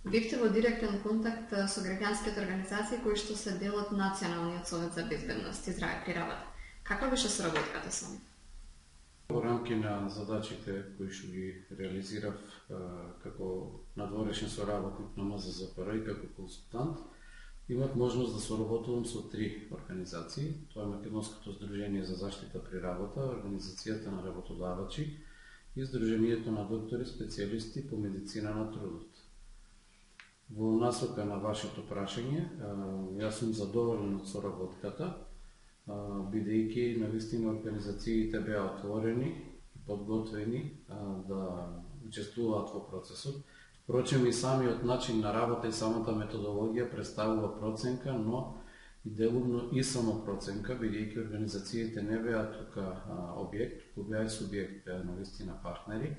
Бивте во директен контакт со граѓанските организации кои што се дел од Националниот совет за безбедност и здраве при работа. Каква беше соработката со нив? Во рамки на задачите кои што ги реализирав како надворешен соработник на МЗЗПР и како консултант, имав можност да соработувам со 3 организации. Тоа е Македонското здружение за заштита при работа, Организацијата на работодавачи и Здруженијето на доктори специјалисти по медицина на трудот. Во насока на вашето прашање, јас сум задоволен од соработката, бидејќи навистина организациите беа отворени и подготвени да учествуваат во процесот. Впрочем, и самиот начин на работа и самата методологија представува проценка, но и делумно и самопроценка, бидејќи организациите не беа тука објект, кој беа субјект, беа навистина партнери.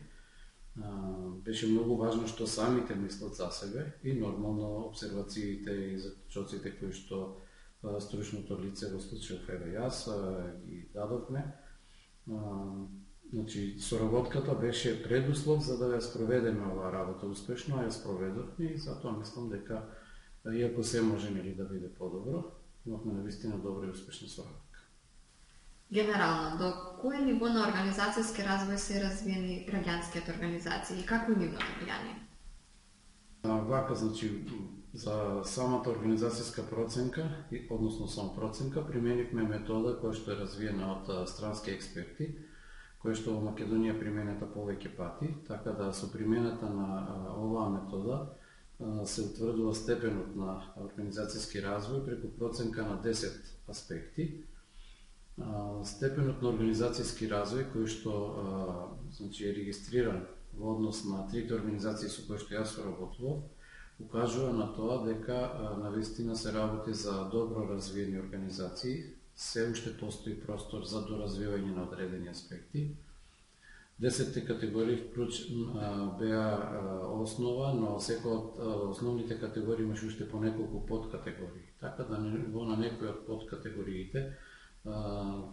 Беше многу важно што самите мислат за себе и нормално обсервациите и заклучоците кои што стручното лице во случајот еве јас ги дадовме. Значи, соработката беше предуслов за да ја спроведеме оваа работа успешно, а ја спроведовме и затоа мислам дека, иако се може нели да биде подобро, имавме навистина добра и успешна соработка. Генерално, до кое ниво на организацијски развој се развиени граѓанските организации и какво е нивното влијание? Вака, значи, за самата организацијска проценка, односно самопроценка, применивме метода која што е развиена од странски експерти, која што во Македонија применета повеќе пати, така да со примената на оваа метода се утврдува степенот на организацијски развој преку проценка на 10 аспекти. Степенот на организацијски развој кој што значи, е регистриран во однос на 3 организации со кои што јас соработував, укажува на тоа дека навистина се работи за добро развиени организации, се уште постои простор за доразвивање на одредени аспекти. 10 категории беа основа, но секој од основните категории имаше уште по неколку подкатегории. Така да на некои од подкатегориите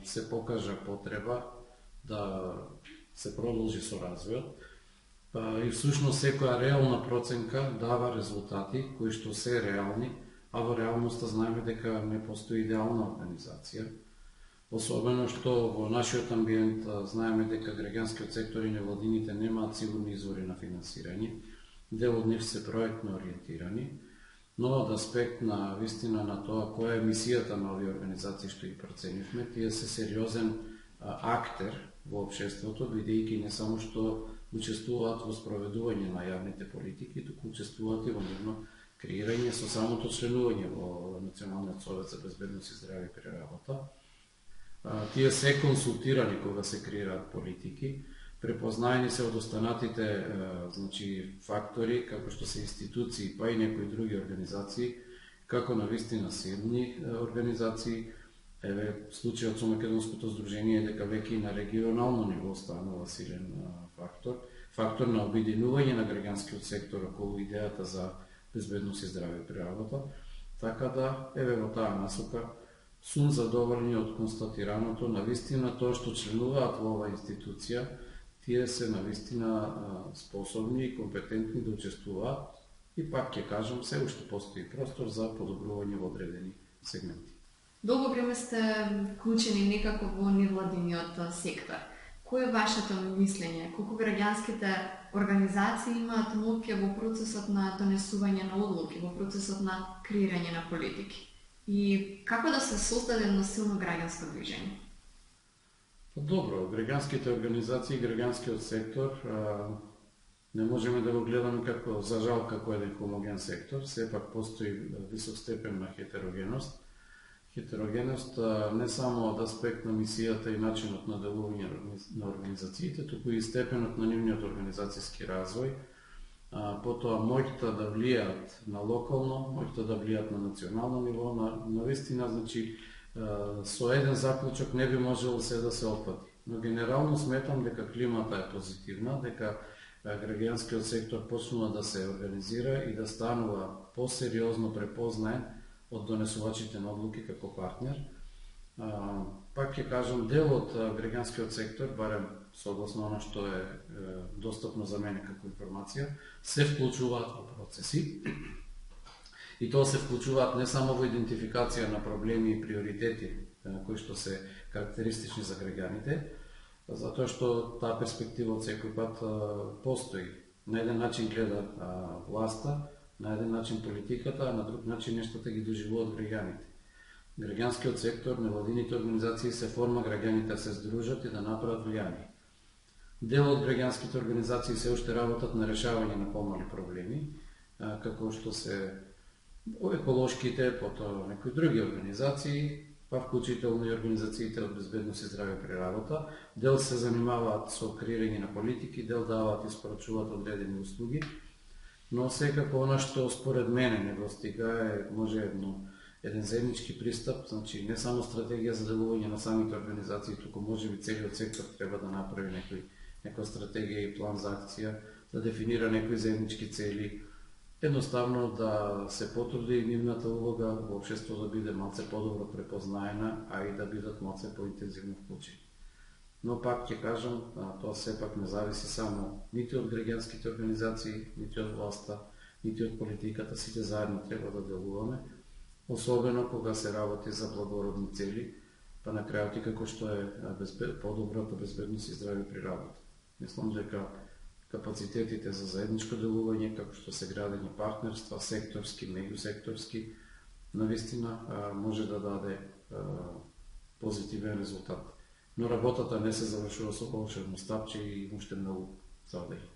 се покажа потреба да се продолжи со развојот. И всушност секоја реална проценка дава резултати кои што се реални, а во реалноста знаеме дека не постои идеална организација. Особено што во нашиот амбиент знаеме дека граѓанскиот сектор и невладините немаат сигурни извори на финансирање, дел од нив се проектно ориентирани, но од аспект на вистина на тоа која е мисијата на овие организации што ги проценивме, тие се сериозен актер во општеството, бидејќи не само што учествуваат во спроведување на јавните политики, туку учествуваат и во нивно креирање со самото членување во Националниот совет за безбедност и здраве при работа. Тие се консултирани кога се креираат политики, препознаени се од останатите значи, фактори, како што се институции, па и некои други организации, како навистина силни организации. Еве, случајот со Македонското здружение е дека веќе и на регионално ниво станува силен фактор на обединување на граѓанскиот сектор околу идејата за безбедност и здраве при работа. Така да, еве во таа насока, сум задоволен од констатираното, навистина тоа што членуваат во оваа институција, тие се навистина способни и компетентни да учествуваат и пак ќе кажам, се уште постои простор за подобрување во одредени сегменти. Долго време сте вклучени некако во невладиниот сектор. Кој е вашето мислење? Колку граѓанските организации имаат моќ во процесот на донесување на одлуки, во процесот на креирање на политики? И како да се создаде едно силно граѓанско движење? Добро, граѓанските организации, граѓанскиот сектор не можеме да го гледаме како, за жал, како еден хомоген сектор, сепак постои висок степен на хетерогеност. Хетерогеност не само од аспект на мисијата и начинот на делување на организациите, туку и степенот на нивниот организацијски развој, потоа моќта да влијаат на локално, моќта да влијаат на национално ниво, навистина, значи, со еден заклучок не би можело се да се опати. Но генерално сметам дека климата е позитивна, дека граѓанскиот сектор почнува да се организира и да станува посериозно препознаен од донесувачите на одлуки како партнер. пак ќе кажам, дел од граѓанскиот сектор, барем согласно оно што е достапно за мене како информација, се вклучуваат во процеси. И тоа се вклучуваат не само во идентификација на проблеми и приоритети кои што се карактеристични за граѓаните, затоа што таа перспектива од секој пат постои. На еден начин гледа власта, на еден начин политиката, а на друг начин нештата ги доживуваат граѓаните. Граѓанскиот сектор, невладините организации се форма граѓаните да се здружат и да направат влијание. Дел од граѓанските организации се уште работат на решавање на помали проблеми, како што се еколошките, потоа некои други организации, па вклучително и организациите од безбедност и здраве при работа. Дел се занимаваат со креирање на политики, дел даваат и испорачуваат одредени услуги, но секако она што според мене недостига е може еден заеднички пристап, значи не само стратегија за делување на самите организации, туку можеби целиот сектор треба да направи некоја стратегија и план за акција, да дефинира некои заеднички цели, едноставно да се потруди нивната улога во општеството да биде малце подобро препознаена, а и да бидат малце поинтензивно вклучени. Но пак ќе кажам, тоа сепак не зависи само нити од граѓанските организации, нити од власта, нити од политиката, сите заедно треба да делуваме, особено кога се работи за благородни цели, па на крајот и како што е подобрата безбедност и здраве при работа. Мислам дека капацитетите за заедничко делување, како што се градени партнерства, секторски, меѓусекторски, навистина може да даде позитивен резултат. Но работата не се завршува со волшебно стапче и уште многу за одење.